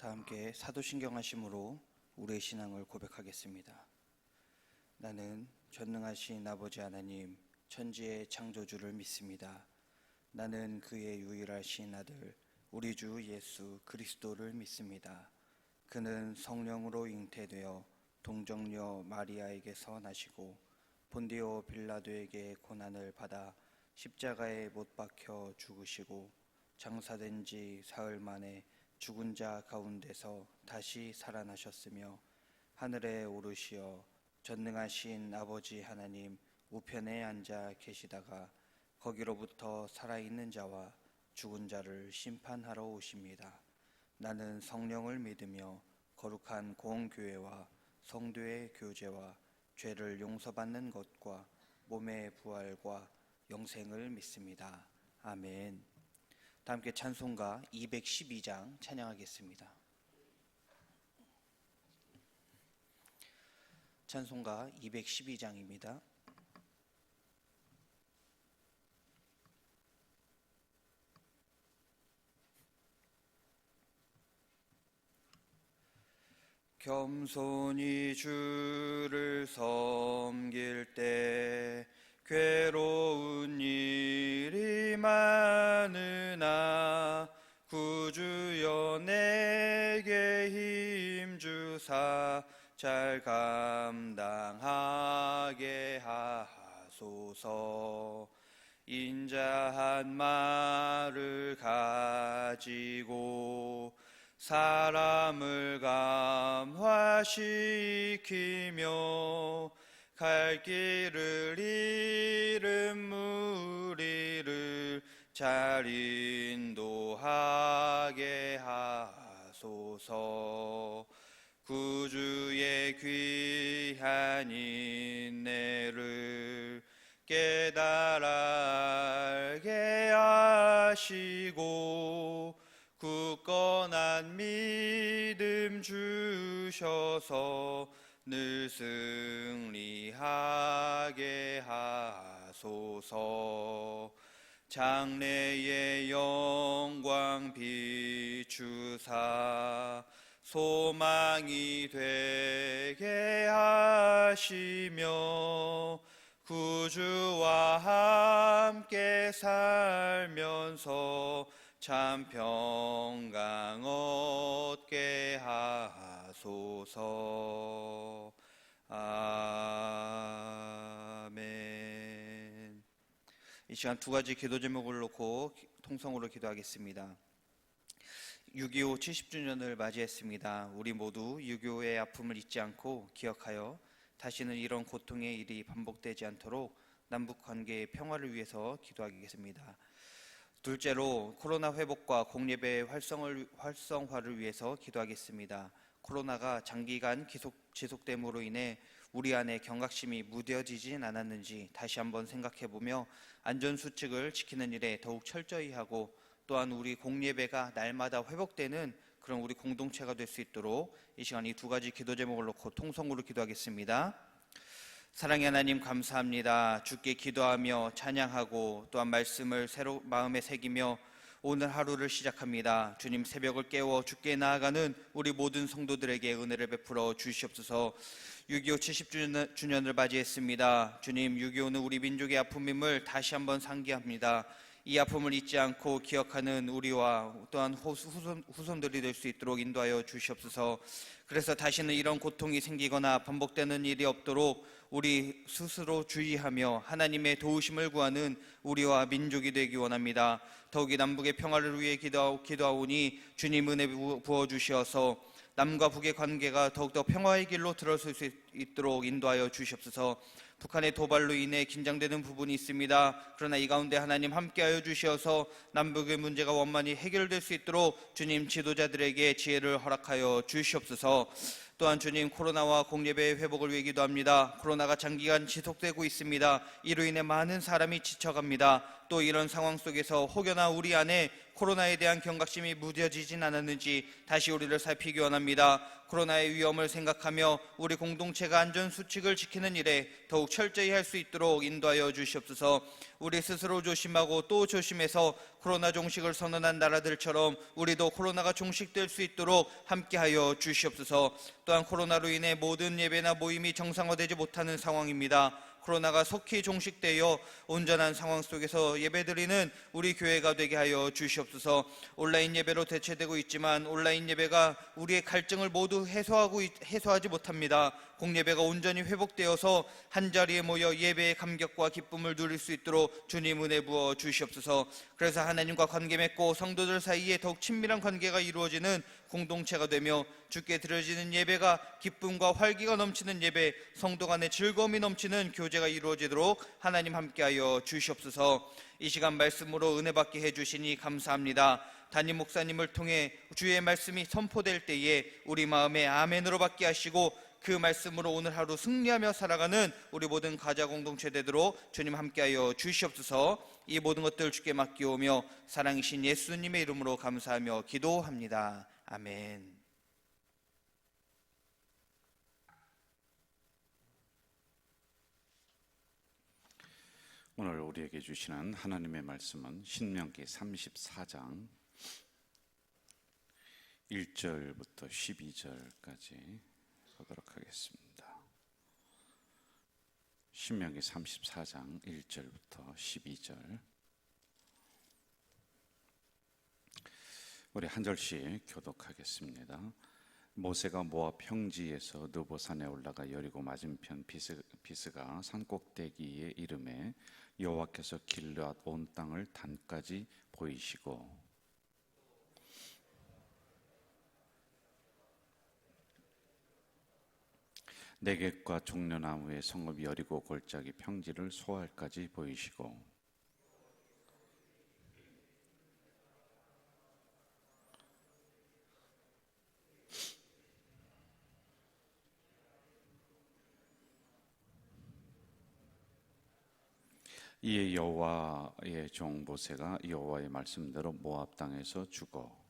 다 함께 사도신경하심으로 우리의 신앙을 고백하겠습니다. 나는 전능하신 아버지 하나님, 천지의 창조주를 믿습니다. 나는 그의 유일하신 아들, 우리 주 예수 그리스도를 믿습니다. 그는 성령으로 잉태되어 동정녀 마리아에게서 나시고 본디오 빌라도에게 고난을 받아 십자가에 못 박혀 죽으시고 장사된 지 사흘 만에 죽은 자 가운데서 다시 살아나셨으며 하늘에 오르시어 전능하신 아버지 하나님 우편에 앉아 계시다가 거기로부터 살아있는 자와 죽은 자를 심판하러 오십니다. 나는 성령을 믿으며 거룩한 공교회와 성도의 교제와 죄를 용서받는 것과 몸의 부활과 영생을 믿습니다. 아멘. 다 함께 찬송가 212장 찬양하겠습니다. 찬송가 212장입니다. 겸손히 주를 섬길 때 괴로운 일이 많으나 구주여 내게 힘주사 잘 감당하게 하소서. 인자한 말을 가지고 사람을 감화시키며 갈 길을 잃은 무리를 잘 인도하게 하소서. 구주의 귀한 인내를 깨달아 알게 하시고 굳건한 믿음 주셔서 늘 승리하게 하소서. 장래의 영광 비추사 소망이 되게 하시며 구주와 함께 살면서 참 평강 얻게 하소서. 아멘. 이 시간 두 가지 기도 제목을 놓고 통성으로 기도하겠습니다. 6.25 70주년을 맞이했습니다. 우리 모두 6.25의 아픔을 잊지 않고 기억하여 다시는 이런 고통의 일이 반복되지 않도록 남북관계의 평화를 위해서 기도하겠습니다. 둘째로 코로나 회복과 공예배 활성화를 위해서 기도하겠습니다. 코로나가 장기간 지속됨으로 인해 우리 안에 경각심이 무뎌지진 않았는지 다시 한번 생각해보며 안전수칙을 지키는 일에 더욱 철저히 하고 또한 우리 공예배가 날마다 회복되는 그런 우리 공동체가 될 수 있도록 이 시간 이 두 가지 기도 제목을 놓고 통성으로 기도하겠습니다. 사랑의 하나님 감사합니다. 주께 기도하며 찬양하고 또한 말씀을 새로 마음에 새기며 오늘 하루를 시작합니다. 주님 새벽을 깨워 주께 나아가는 우리 모든 성도들에게 은혜를 베풀어 주시옵소서. 6.25 70주년을 맞이했습니다. 주님 6.25는 우리 민족의 아픔임을 다시 한번 상기합니다. 이 아픔을 잊지 않고 기억하는 우리와 또한 후손들이 될 수 있도록 인도하여 주시옵소서. 그래서 다시는 이런 고통이 생기거나 반복되는 일이 없도록 우리 스스로 주의하며 하나님의 도우심을 구하는 우리와 민족이 되기 원합니다. 더욱이 남북의 평화를 위해 기도하오니 주님 은혜 부어주시어서 남과 북의 관계가 더욱더 평화의 길로 들어설 수 있도록 인도하여 주시옵소서. 북한의 도발로 인해 긴장되는 부분이 있습니다. 그러나 이 가운데 하나님 함께하여 주시어서 남북의 문제가 원만히 해결될 수 있도록 주님 지도자들에게 지혜를 허락하여 주시옵소서. 또한 주님 코로나와 공예배의 회복을 위해 기도합니다. 코로나가 장기간 지속되고 있습니다. 이로 인해 많은 사람이 지쳐갑니다. 또 이런 상황 속에서 혹여나 우리 안에 코로나에 대한 경각심이 무뎌지진 않았는지 다시 우리를 살피기 원합니다. 코로나의 위험을 생각하며 우리 공동체가 안전수칙을 지키는 일에 더욱 철저히 할 수 있도록 인도하여 주시옵소서. 우리 스스로 조심하고 또 조심해서 코로나 종식을 선언한 나라들처럼 우리도 코로나가 종식될 수 있도록 함께하여 주시옵소서. 또한 코로나로 인해 모든 예배나 모임이 정상화되지 못하는 상황입니다. 코로나가 속히 종식되어 온전한 상황 속에서 예배드리는 우리 교회가 되게 하여 주시옵소서. 온라인 예배로 대체되고 있지만 온라인 예배가 우리의 갈증을 모두 해소하지 못합니다. 공예배가 온전히 회복되어서 한자리에 모여 예배의 감격과 기쁨을 누릴 수 있도록 주님 은혜 부어 주시옵소서. 그래서 하나님과 관계 맺고 성도들 사이에 더욱 친밀한 관계가 이루어지는 공동체가 되며 주께 드려지는 예배가 기쁨과 활기가 넘치는 예배, 성도 간의 즐거움이 넘치는 교제가 이루어지도록 하나님 함께하여 주시옵소서. 이 시간 말씀으로 은혜 받게 해주시니 감사합니다. 담임 목사님을 통해 주의 말씀이 선포될 때에 우리 마음에 아멘으로 받게 하시고 그 말씀으로 오늘 하루 승리하며 살아가는 우리 모든 가자 공동체 되도록 주님 함께하여 주시옵소서. 이 모든 것들 주께 맡기오며 사랑이신 예수님의 이름으로 감사하며 기도합니다. 아멘. 오늘 우리에게 주시는 하나님의 말씀은 신명기 34장 1절부터 12절까지 보도록 하겠습니다. 신명기 34장 1절부터 12절, 우리 한 절씩 교독하겠습니다. 모세가 모압 평지에서 느보산에 올라가 여리고 맞은편 비스가 산꼭대기에 이름에 여호와께서 길르앗 온 땅을 단까지 보이시고 네겝과 종려나무의 성읍 여리고 골짜기 평지를 소알까지 보이시고 이에 여호와의 종 모세가 여호와의 말씀대로 모압 땅에서 죽어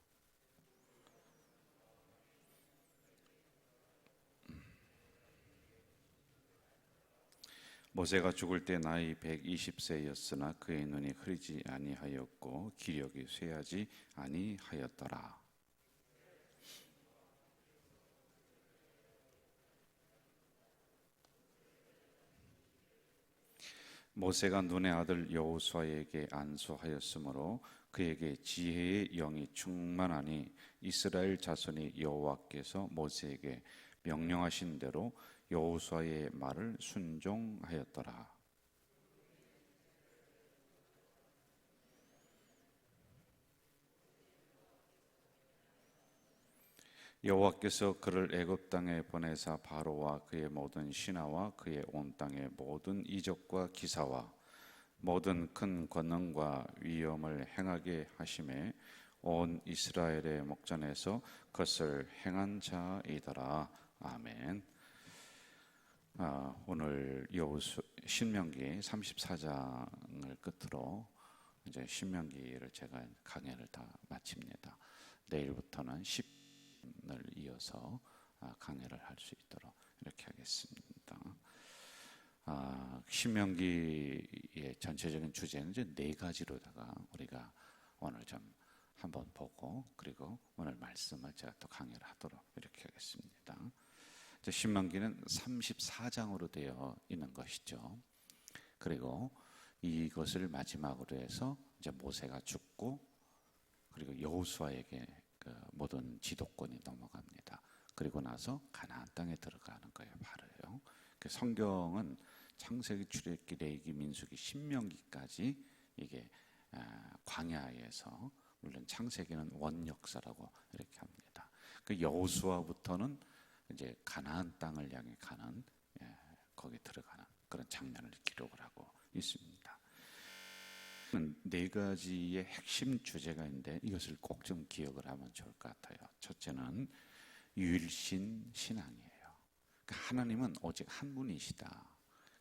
모세가 죽을 때 나이 120세였으나 그의 눈이 흐리지 아니하였고 기력이 쇠하지 아니하였더라. 모세가 눈의 아들 여호수아에게 안수하였으므로 그에게 지혜의 영이 충만하니 이스라엘 자손이 여호와께서 모세에게 명령하신 대로 여호수아의 말을 순종하였더라. 여호와께서 그를 애굽 땅에 보내사 바로와 그의 모든 신하와 그의 온 땅의 모든 이적과 기사와 모든 큰 권능과 위엄을 행하게 하심에 온 이스라엘의 목전에서 그것을 행한 자이더라. 아멘. 오늘 신명기 34장을 끝으로 이제 신명기를 제가 강해를 다 마칩니다. 내일부터는 10을 이어서 강해를 할 수 있도록 이렇게 하겠습니다. 신명기의 전체적인 주제는 이제 네 가지로다가 우리가 오늘 좀 한번 보고 그리고 오늘 말씀을 제가 또 강해를 하도록 이렇게 하겠습니다. 신명기는 34장으로 되어 있는 것이죠. 그리고 이것을 마지막으로 해서 이제 모세가 죽고 그리고 여호수아에게 그 모든 지도권이 넘어갑니다. 그리고 나서 가나안 땅에 들어가는 거예요. 바로요. 그 성경은 창세기, 출애굽기, 레위기, 민수기, 신명기까지 이게 광야에서, 물론 창세기는 원역사라고 이렇게 합니다. 그 여호수아부터는 이제 가나안 땅을 향해 가는 거기 들어가는 그런 장면을 기록을 하고 있습니다. 네 가지의 핵심 주제가 있는데 이것을 꼭 좀 기억을 하면 좋을 것 같아요. 첫째는 유일신 신앙이에요. 그러니까 하나님은 오직 한 분이시다.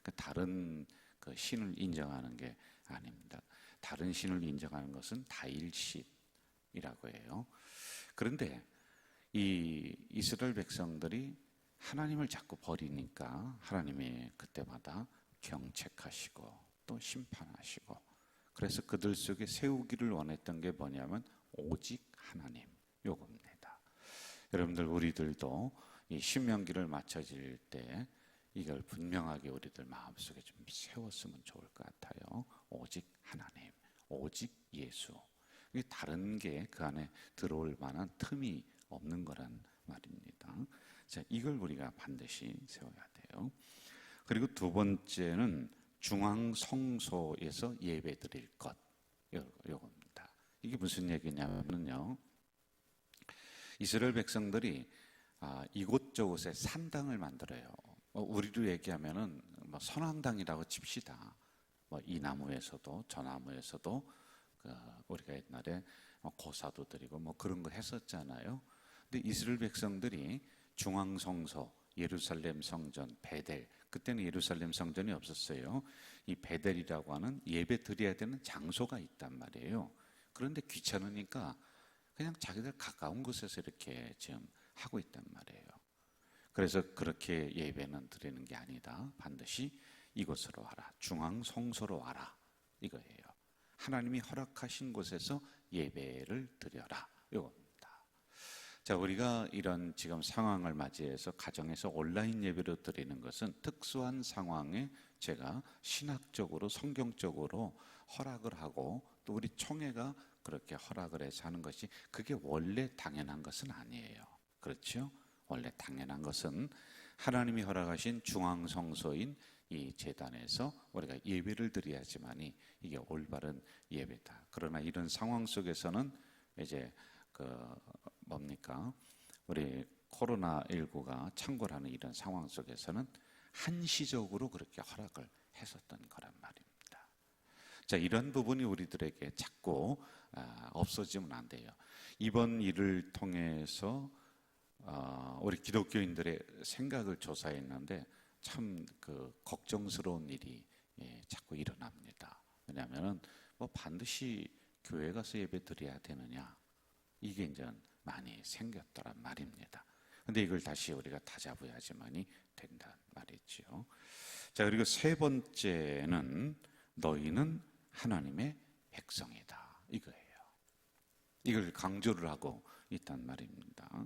그러니까 다른 그 신을 인정하는 게 아닙니다. 다른 신을 인정하는 것은 다일신, 백성이라고 해요. 그런데 이 이스라엘 백성들이 하나님을 자꾸 버리니까 하나님이 그때마다 경책하시고 또 심판하시고, 그래서 그들 속에 세우기를 원했던 게 뭐냐면 오직 하나님, 요겁니다. 여러분들, 우리들도 이 신명기를 맞춰질 때 이걸 분명하게 우리들 마음속에 좀 세웠으면 좋을 것 같아요. 오직 하나님, 오직 예수. 이게 다른 게 그 안에 들어올 만한 틈이 없는 거란 말입니다. 자, 이걸 우리가 반드시 세워야 돼요. 그리고 두 번째는 중앙 성소에서 예배 드릴 것, 요겁니다. 이게 무슨 얘기냐면요, 이스라엘 백성들이 이곳저곳에 산당을 만들어요. 우리로 얘기하면은 뭐 선왕당이라고 칩시다. 뭐 이 나무에서도 저 나무에서도 우리가 옛날에 고사도 드리고 뭐 그런 거 했었잖아요. 근데 이스라엘 백성들이 중앙 성소, 예루살렘 성전, 베델, 그때는 예루살렘 성전이 없었어요. 이 베델이라고 하는 예배 드려야 되는 장소가 있단 말이에요. 그런데 귀찮으니까 그냥 자기들 가까운 곳에서 이렇게 지금 하고 있단 말이에요. 그래서 그렇게 예배는 드리는 게 아니다. 반드시 이곳으로 와라. 중앙 성소로 와라. 이거예요. 하나님이 허락하신 곳에서 예배를 드려라. 이겁니다. 자, 우리가 이런 지금 상황을 맞이해서 가정에서 온라인 예배를 드리는 것은 특수한 상황에 제가 신학적으로 성경적으로 허락을 하고 또 우리 총회가 그렇게 허락을 해서 하는 것이, 그게 원래 당연한 것은 아니에요. 그렇죠? 원래 당연한 것은 하나님이 허락하신 중앙 성소인 이 제단에서 우리가 예배를 드려야지만이 이게 올바른 예배다. 그러나 이런 상황 속에서는 이제 우리 코로나19가 창궐하는 이런 상황 속에서는 한시적으로 그렇게 허락을 했었던 거란 말입니다. 자, 이런 부분이 우리들에게 자꾸 없어지면 안 돼요. 이번 일을 통해서 우리 기독교인들의 생각을 조사했는데 참 걱정스러운 일이 자꾸 일어납니다. 왜냐하면 뭐 반드시 교회 가서 예배 드려야 되느냐, 이게 이제 많이 생겼더란 말입니다. 근데 이걸 다시 우리가 다잡아야지만이 된단 말이죠. 자, 그리고 세 번째는 너희는 하나님의 백성이다, 이거예요. 이걸 강조를 하고 있단 말입니다.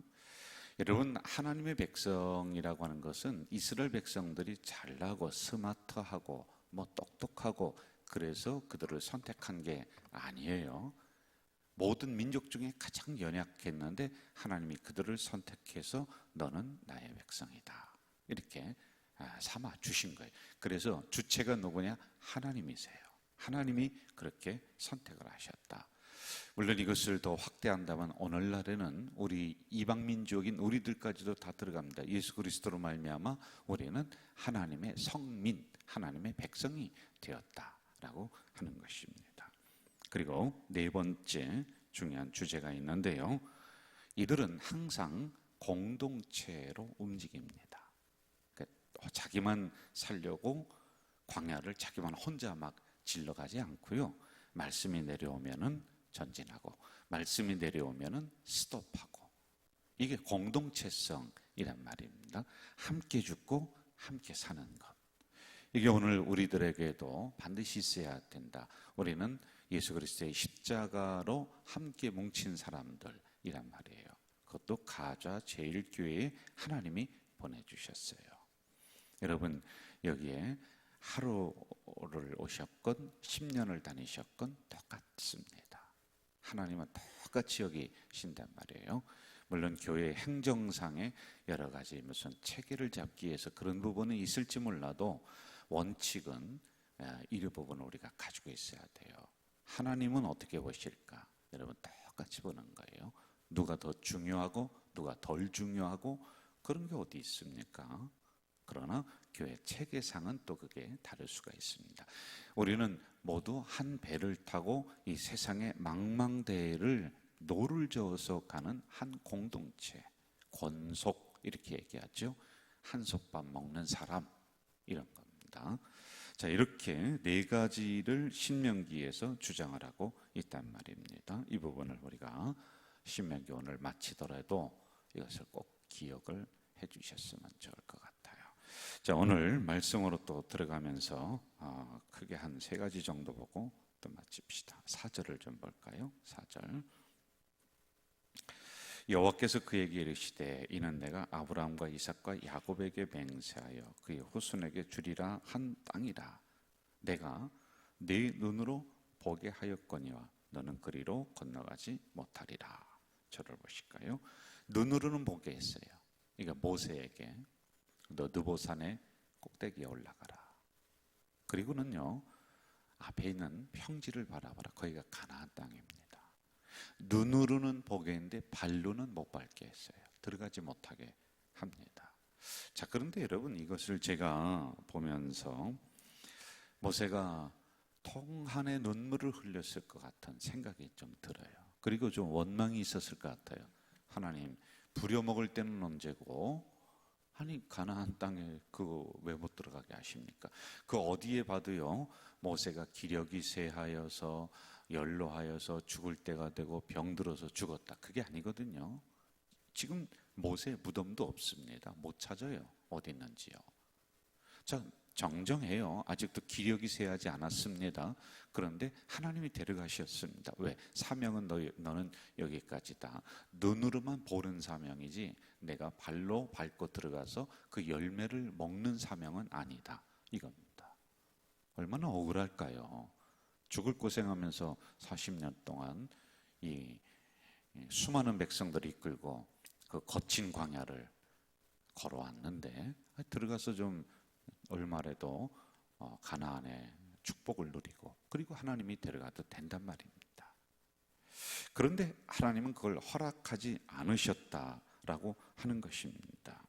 여러분, 하나님의 백성이라고 하는 것은 이스라엘 백성들이 잘나고 스마트하고 뭐 똑똑하고 그래서 그들을 선택한 게 아니에요. 모든 민족 중에 가장 연약했는데 하나님이 그들을 선택해서 너는 나의 백성이다, 이렇게 삼아 주신 거예요. 그래서 주체가 누구냐? 하나님이세요. 하나님이 그렇게 선택을 하셨다. 물론 이것을 더 확대한다면 오늘날에는 우리 이방민족인 우리들까지도 다 들어갑니다. 예수 그리스도로 말미암아 우리는 하나님의 성민, 하나님의 백성이 되었다라고 하는 것입니다. 그리고 네 번째 중요한 주제가 있는데요, 이들은 항상 공동체로 움직입니다. 그러니까 자기만 살려고 광야를 자기만 혼자 막 질러가지 않고요, 말씀이 내려오면은 전진하고 말씀이 내려오면은 스톱하고, 이게 공동체성이란 말입니다. 함께 죽고 함께 사는 것, 이게 오늘 우리들에게도 반드시 있어야 된다. 우리는 예수 그리스도의 십자가로 함께 뭉친 사람들이란 말이에요. 그것도 가좌 제일교회에 하나님이 보내주셨어요. 여러분, 여기에 하루를 오셨건 10년을 다니셨건 똑같습니다. 하나님은 똑같이 여기 신단 말이에요. 물론 교회 행정상에 여러 가지 무슨 체계를 잡기 위해서 그런 부분은 있을지 몰라도 원칙은 이 부분을 우리가 가지고 있어야 돼요. 하나님은 어떻게 보실까? 여러분, 똑같이 보는 거예요. 누가 더 중요하고 누가 덜 중요하고 그런 게 어디 있습니까? 그러나 교회 체계상은 또 그게 다를 수가 있습니다. 우리는 모두 한 배를 타고 이 세상의 망망대해를 노를 저어서 가는 한 공동체, 권속 이렇게 얘기하죠. 한솥밥 먹는 사람, 이런 겁니다. 자, 이렇게 네 가지를 신명기에서 주장을 하고 있단 말입니다. 이 부분을 우리가 신명기 오늘 마치더라도 이것을 꼭 기억을 해 주셨으면 좋을 것 같아요. 자, 오늘 말씀으로 또 들어가면서 크게 한 세 가지 정도 보고 또 마칩시다. 4절을 좀 볼까요? 4절. 여호와께서 그에게 이르시되 이는 내가 아브라함과 이삭과 야곱에게 맹세하여 그의 후손에게 주리라 한 땅이라. 내가 네 눈으로 보게 하였거니와 너는 그리로 건너가지 못하리라. 저를 보실까요? 눈으로는 보게 했어요. 그러니까 모세에게 너 느보산의 꼭대기에 올라가라. 그리고는요, 앞에 있는 평지를 바라봐라. 거기가 가나안 땅입니다. 눈으로는 보게 했는데 발로는 못 밟게 했어요. 들어가지 못하게 합니다. 자, 그런데 여러분, 이것을 제가 보면서 모세가 통한의 눈물을 흘렸을 것 같은 생각이 좀 들어요. 그리고 좀 원망이 있었을 것 같아요. 하나님, 부려먹을 때는 언제고 아니 가나안 땅에 그거 왜 못 들어가게 하십니까? 그 어디에 봐도요, 모세가 기력이 쇠하여서 연로하여서 죽을 때가 되고 병들어서 죽었다, 그게 아니거든요. 지금 모세 무덤도 없습니다. 못 찾아요. 어디 있는지요. 자, 정정해요. 아직도 기력이 쇠하지 않았습니다. 그런데 하나님이 데려가셨습니다. 왜? 사명은 너는 여기까지다. 눈으로만 보는 사명이지 내가 발로 밟고 들어가서 그 열매를 먹는 사명은 아니다, 이겁니다. 얼마나 억울할까요? 죽을 고생하면서 40년 동안 이 수많은 백성들을 이끌고 그 거친 광야를 걸어왔는데 들어가서 좀 얼마라도 가나안의 축복을 누리고 그리고 하나님이 데려가도 된단 말입니다. 그런데 하나님은 그걸 허락하지 않으셨다라고 하는 것입니다.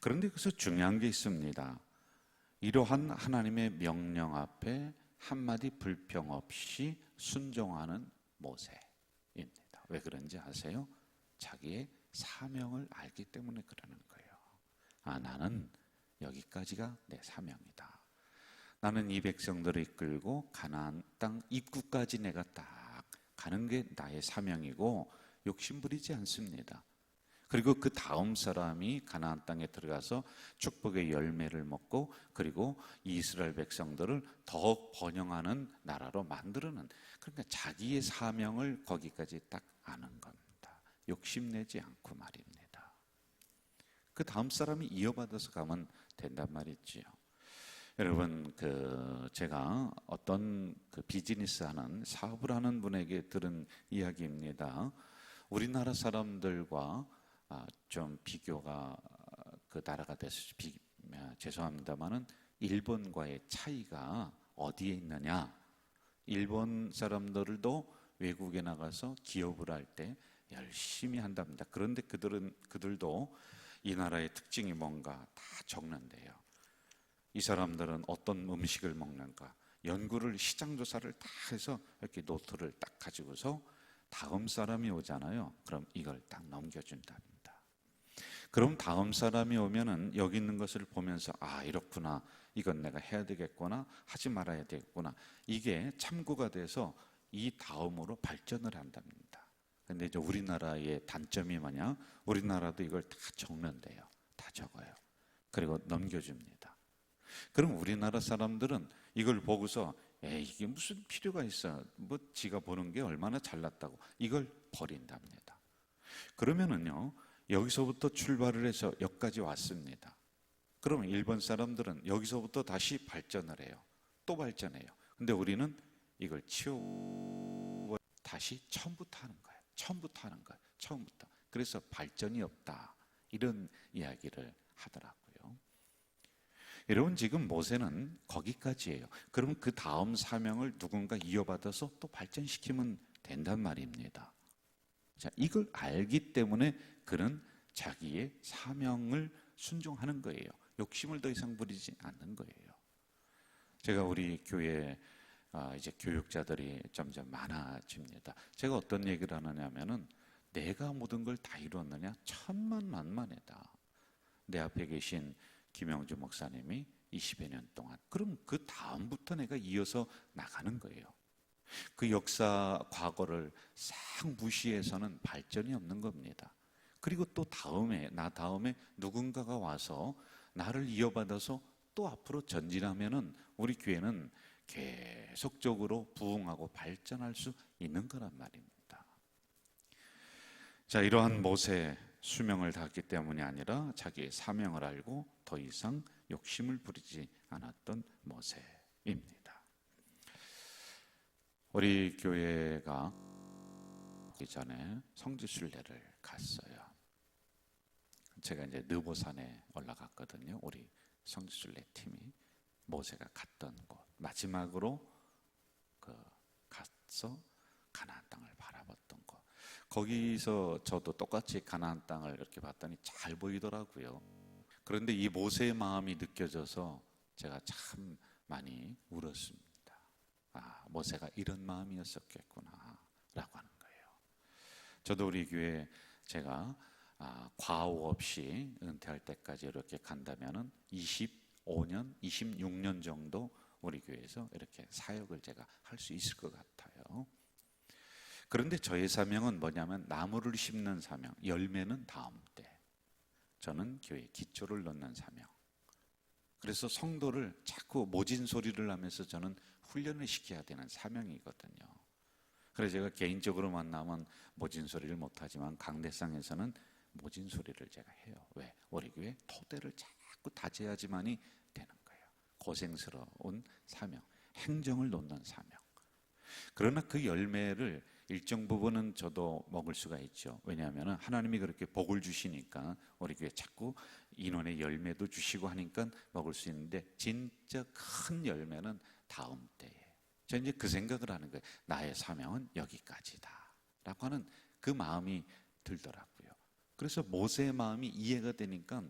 그런데 여기서 중요한 게 있습니다. 이러한 하나님의 명령 앞에 한마디 불평 없이 순종하는 모세입니다. 왜 그런지 아세요? 자기의 사명을 알기 때문에 그러는 거예요. 나는 여기까지가 내 사명이다. 나는 이 백성들을 이끌고 가나안 땅 입구까지 내가 딱 가는 게 나의 사명이고 욕심 부리지 않습니다. 그리고 그 다음 사람이 가나안 땅에 들어가서 축복의 열매를 먹고 그리고 이스라엘 백성들을 더욱 번영하는 나라로 만들어는, 그러니까 자기의 사명을 거기까지 딱 아는 겁니다. 욕심내지 않고 말입니다. 그 다음 사람이 이어받아서 가면 된단 말이지요. 여러분, 제가 어떤 비즈니스 하는 사업을 하는 분에게 들은 이야기입니다. 우리나라 사람들과 좀 비교가 그 나라가 돼서 죄송합니다만은 일본과의 차이가 어디에 있느냐? 일본 사람들도 외국에 나가서 기업을 할 때 열심히 한답니다. 그런데 그들도 이 나라의 특징이 뭔가 다 적는데요. 이 사람들은 어떤 음식을 먹는가 연구를, 시장 조사를 다 해서 이렇게 노트를 딱 가지고서 다음 사람이 오잖아요. 그럼 이걸 딱 넘겨준답니다. 그럼 다음 사람이 오면은 여기 있는 것을 보면서 이렇구나, 이건 내가 해야 되겠구나, 하지 말아야 되겠구나, 이게 참고가 돼서 이 다음으로 발전을 한답니다. 근데 이제 우리나라의 단점이 뭐냐? 우리나라도 이걸 다 적는데요. 다 적어요. 그리고 넘겨줍니다. 그럼 우리나라 사람들은 이걸 보고서 이게 무슨 필요가 있어? 뭐 지가 보는 게 얼마나 잘났다고 이걸 버린답니다. 그러면은요, 여기서부터 출발을 해서 여기까지 왔습니다. 그러면 일본 사람들은 여기서부터 다시 발전을 해요. 또 발전해요. 근데 우리는 이걸 치우고 다시 처음부터 하는 거예요. 처음부터 하는 거예요. 처음부터. 그래서 발전이 없다, 이런 이야기를 하더라고요. 여러분, 지금 모세는 거기까지예요. 그럼 그 다음 사명을 누군가 이어받아서 또 발전시키면 된단 말입니다. 자, 이걸 알기 때문에 그는 자기의 사명을 순종하는 거예요. 욕심을 더 이상 부리지 않는 거예요. 제가 우리 교회 이제 교육자들이 점점 많아집니다. 제가 어떤 얘기를 하느냐면은 내가 모든 걸 다 이루었느냐? 천만만만이다. 내 앞에 계신 김영주 목사님이 20여 년 동안. 그럼 그 다음부터 내가 이어서 나가는 거예요. 그 역사 과거를 싹 무시해서는 발전이 없는 겁니다. 그리고 또 나 다음에 누군가가 와서 나를 이어받아서 또 앞으로 전진하면은 우리 교회는 계속적으로 부흥하고 발전할 수 있는 거란 말입니다. 자, 이러한 모세 수명을 다했기 때문이 아니라 자기의 사명을 알고 더 이상 욕심을 부리지 않았던 모세입니다. 우리 교회가 이전에 성지순례를 갔어요. 제가 이제 느보산에 올라갔거든요. 우리 성지순례 팀이 모세가 갔던 곳 마지막으로 가서 가나안 땅을 바라봤던 곳. 거기서 저도 똑같이 가나안 땅을 이렇게 봤더니 잘 보이더라고요. 그런데 이 모세의 마음이 느껴져서 제가 참 많이 울었습니다. 아, 모세가 이런 마음이었었겠구나 라고 하는 거예요. 저도 우리 교회 제가 과오 없이 은퇴할 때까지 이렇게 간다면은 25년, 26년 정도 우리 교회에서 이렇게 사역을 제가 할 수 있을 것 같아요. 그런데 저의 사명은 뭐냐면 나무를 심는 사명, 열매는 다음 때. 저는 교회 기초를 넣는 사명. 그래서 성도를 자꾸 모진 소리를 하면서 저는 훈련을 시켜야 되는 사명이거든요. 그래서 제가 개인적으로 만나면 모진 소리를 못하지만 강대상에서는 모진 소리를 제가 해요. 왜? 우리 교회 토대를 자꾸 다져야지만이 되는 거예요. 고생스러운 사명, 행정을 놓는 사명. 그러나 그 열매를 일정 부분은 저도 먹을 수가 있죠. 왜냐하면 하나님이 그렇게 복을 주시니까 우리 교회 자꾸 인원의 열매도 주시고 하니까 먹을 수 있는데 진짜 큰 열매는 다음 때에. 저 이제 그 생각을 하는 거예요. 나의 사명은 여기까지다 라고 하는 그 마음이 들더라고요. 그래서 모세의 마음이 이해가 되니까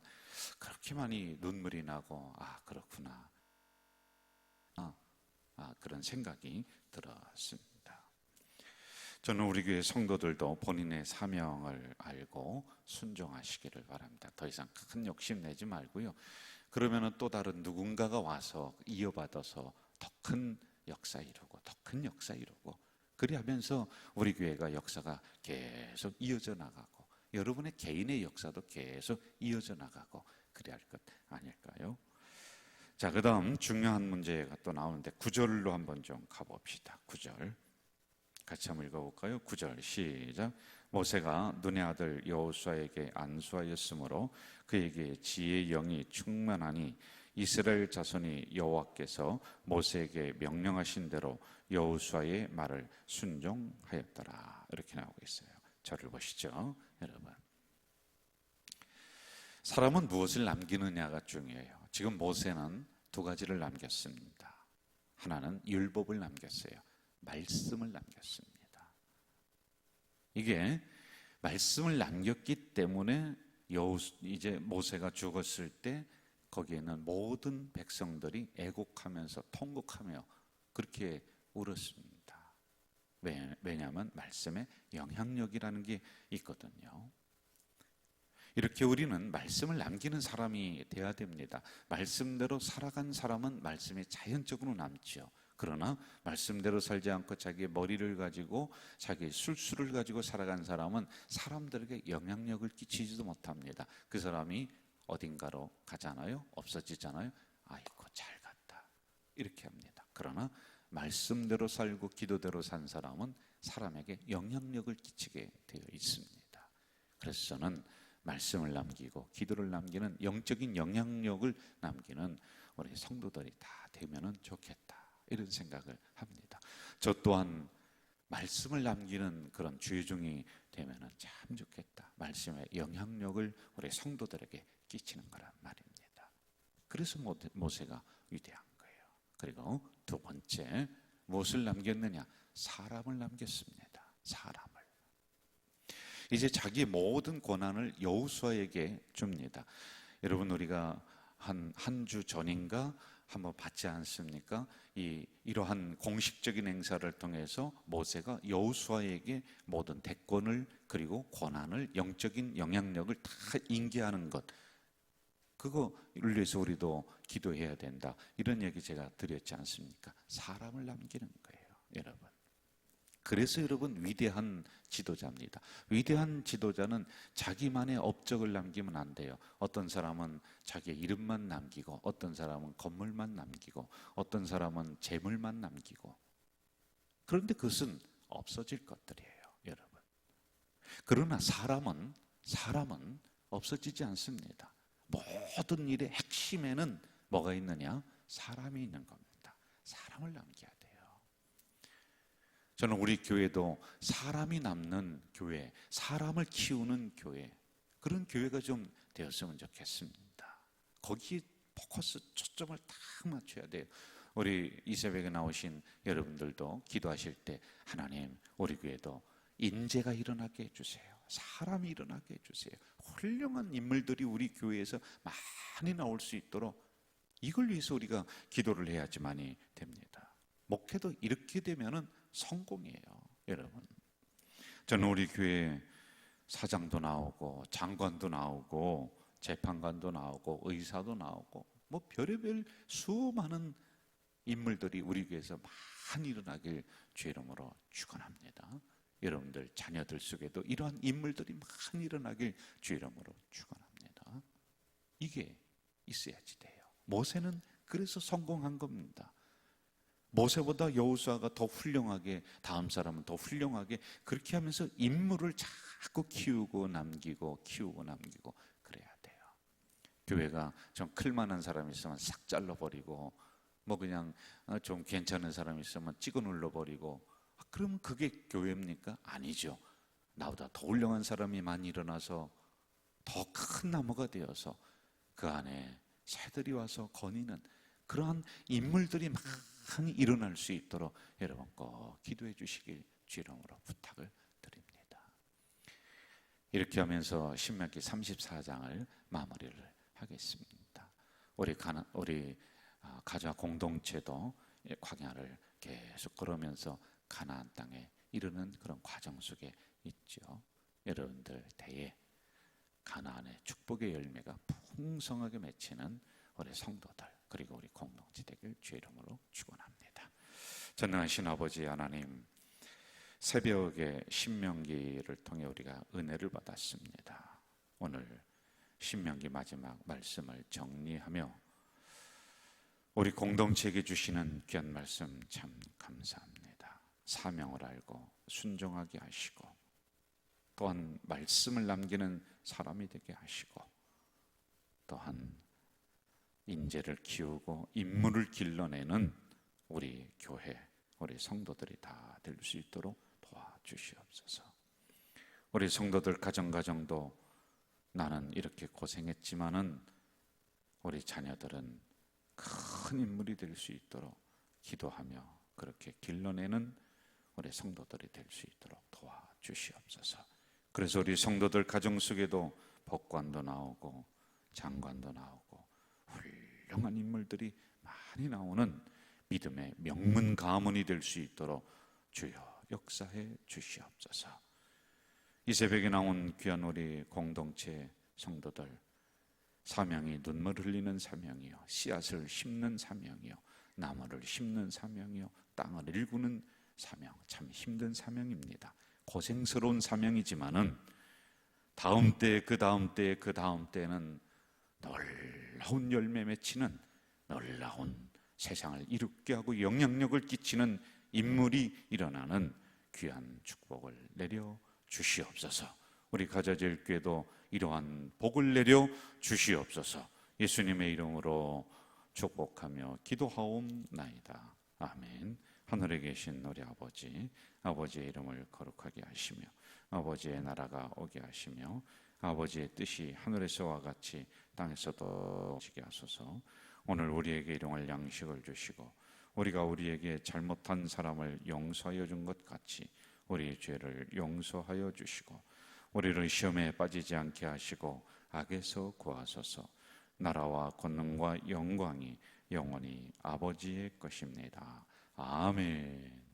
그렇게 많이 눈물이 나고 그렇구나 그런 생각이 들었습니다. 저는 우리 교회 성도들도 본인의 사명을 알고 순종하시기를 바랍니다. 더 이상 큰 욕심 내지 말고요. 그러면은 또 다른 누군가가 와서 이어받아서 더 큰 역사 이루고 더 큰 역사 이루고 그리하면서 우리 교회가 역사가 계속 이어져 나가고 여러분의 개인의 역사도 계속 이어져 나가고 그래야 할 것 아닐까요? 자, 그 다음 중요한 문제가 또 나오는데 9절로 한번 좀 가봅시다. 9절 같이 한번 읽어볼까요? 9절 시작. 모세가 눈의 아들 여호수아에게 안수하였으므로 그에게 지혜의 영이 충만하니 이스라엘 자손이 여호와께서 모세에게 명령하신 대로 여호수아의 말을 순종하였더라. 이렇게 나오고 있어요. 저를 보시죠, 여러분. 사람은 무엇을 남기느냐가 중요해요. 지금 모세는 두 가지를 남겼습니다. 하나는 율법을 남겼어요. 말씀을 남겼습니다. 이게 말씀을 남겼기 때문에 이제 모세가 죽었을 때 거기에는 모든 백성들이 애곡하면서 통곡하며 그렇게 울었습니다. 왜냐하면 말씀에 영향력이라는 게 있거든요. 이렇게 우리는 말씀을 남기는 사람이 되어야 됩니다. 말씀대로 살아간 사람은 말씀이 자연적으로 남죠. 그러나 말씀대로 살지 않고 자기의 머리를 가지고 자기의 술수를 가지고 살아간 사람은 사람들에게 영향력을 끼치지도 못합니다. 그 사람이 어딘가로 가잖아요. 없어지잖아요. 아이고 잘 갔다 이렇게 합니다. 그러나 말씀대로 살고 기도대로 산 사람은 사람에게 영향력을 끼치게 되어 있습니다. 그래서 저는 말씀을 남기고 기도를 남기는 영적인 영향력을 남기는 우리 성도들이 다 되면 좋겠다 이런 생각을 합니다. 저 또한 말씀을 남기는 그런 주의종이 되면 참 좋겠다. 말씀의 영향력을 우리 성도들에게 끼치는 거란 말입니다. 그래서 모세가 위대한 거예요. 그리고 두 번째 무엇을 남겼느냐? 사람을 남겼습니다. 사람을. 이제 자기 모든 권한을 여호수아에게 줍니다. 여러분 우리가 한 주 전인가 한번 봤지 않습니까? 이러한 공식적인 행사를 통해서 모세가 여호수아에게 모든 대권을 그리고 권한을 영적인 영향력을 다 인계하는 것 그거를 위해서 우리도 기도해야 된다. 이런 얘기 제가 드렸지 않습니까? 사람을 남기는 거예요, 여러분. 그래서 여러분 위대한 지도자입니다. 위대한 지도자는 자기만의 업적을 남기면 안 돼요. 어떤 사람은 자기의 이름만 남기고, 어떤 사람은 건물만 남기고, 어떤 사람은 재물만 남기고. 그런데 그것은 없어질 것들이에요, 여러분. 그러나 사람은 없어지지 않습니다. 모든 일의 핵심에는 뭐가 있느냐? 사람이 있는 겁니다. 사람을 남겨야 돼요. 저는 우리 교회도 사람이 남는 교회, 사람을 키우는 교회, 그런 교회가 좀 되었으면 좋겠습니다. 거기에 포커스, 초점을 딱 맞춰야 돼요. 우리 이 새벽에 나오신 여러분들도 기도하실 때 하나님, 우리 교회도 인재가 일어나게 해주세요. 사람이 일어나게 해주세요. 훌륭한 인물들이 우리 교회에서 많이 나올 수 있도록 이걸 위해서 우리가 기도를 해야지만이 됩니다. 목회도 이렇게 되면은 성공이에요, 여러분. 저는 우리 교회 사장도 나오고 장관도 나오고 재판관도 나오고 의사도 나오고 뭐 별의별 수많은 인물들이 우리 교회에서 많이 일어나길 주의 이름으로 축원합니다. 여러분들 자녀들 속에도 이러한 인물들이 많이 일어나길 주의 이름으로 축원합니다. 이게 있어야지 돼요. 모세는 그래서 성공한 겁니다. 모세보다 여호수아가 더 훌륭하게, 다음 사람은 더 훌륭하게 그렇게 하면서 인물을 자꾸 키우고 남기고 그래야 돼요. 교회가 좀 클만한 사람이 있으면 싹 잘라버리고 뭐 그냥 좀 괜찮은 사람이 있으면 찍어 눌러버리고, 그러면 그게 교회입니까? 아니죠. 나보다 더 훌륭한 사람이 많이 일어나서 더 큰 나무가 되어서 그 안에 새들이 와서 거니는 그러한 인물들이 많이 일어날 수 있도록 여러분 꼭 기도해 주시길 주의 이름으로 부탁을 드립니다. 이렇게 하면서 신명기 34장을 마무리를 하겠습니다. 우리 가자 공동체도 광야를 계속 걸으면서 가나안 땅에 이르는 그런 과정 속에 있죠. 여러분들 대에 가나안의 축복의 열매가 풍성하게 맺히는 우리 성도들, 그리고 우리 공동체 되길 주의 이름으로 축원합니다. 전능하신 아버지 하나님, 새벽에 신명기를 통해 우리가 은혜를 받았습니다. 오늘 신명기 마지막 말씀을 정리하며 우리 공동체에게 주시는 귀한 말씀 참 감사합니다. 사명을 알고 순종하게 하시고, 또한 말씀을 남기는 사람이 되게 하시고, 또한 인재를 키우고 인물을 길러내는 우리 교회, 우리 성도들이 다 될 수 있도록 도와주시옵소서. 우리 성도들 가정도 나는 이렇게 고생했지만은 우리 자녀들은 큰 인물이 될 수 있도록 기도하며 그렇게 길러내는 우리 성도들이 될 수 있도록 도와주시옵소서. 그래서 우리 성도들 가정 속에도 법관도 나오고 장관도 나오고 훌륭한 인물들이 많이 나오는 믿음의 명문 가문이 될 수 있도록 주여 역사해 주시옵소서. 이 새벽에 나온 귀한 우리 공동체 성도들, 사명이 눈물 흘리는 사명이요, 씨앗을 심는 사명이요, 나무를 심는 사명이요, 땅을 일구는 사명, 참 힘든 사명입니다. 고생스러운 사명이지만은 다음 때, 그 다음 때, 그 다음 때는 놀라운 열매 맺히는, 놀라운 세상을 이롭게 하고 영향력을 끼치는 인물이 일어나는 귀한 축복을 내려 주시옵소서. 우리 가자제일교회도 이러한 복을 내려 주시옵소서. 예수님의 이름으로 축복하며 기도하옵나이다. 아멘. 하늘에 계신 우리 아버지, 아버지의 이름을 거룩하게 하시며 아버지의 나라가 오게 하시며 아버지의 뜻이 하늘에서와 같이 땅에서도 지게 하소서. 오늘 우리에게 일용할 양식을 주시고 우리가 우리에게 잘못한 사람을 용서하여 준 것 같이 우리의 죄를 용서하여 주시고 우리를 시험에 빠지지 않게 하시고 악에서 구하소서. 나라와 권능과 영광이 영원히 아버지의 것입니다. 아멘.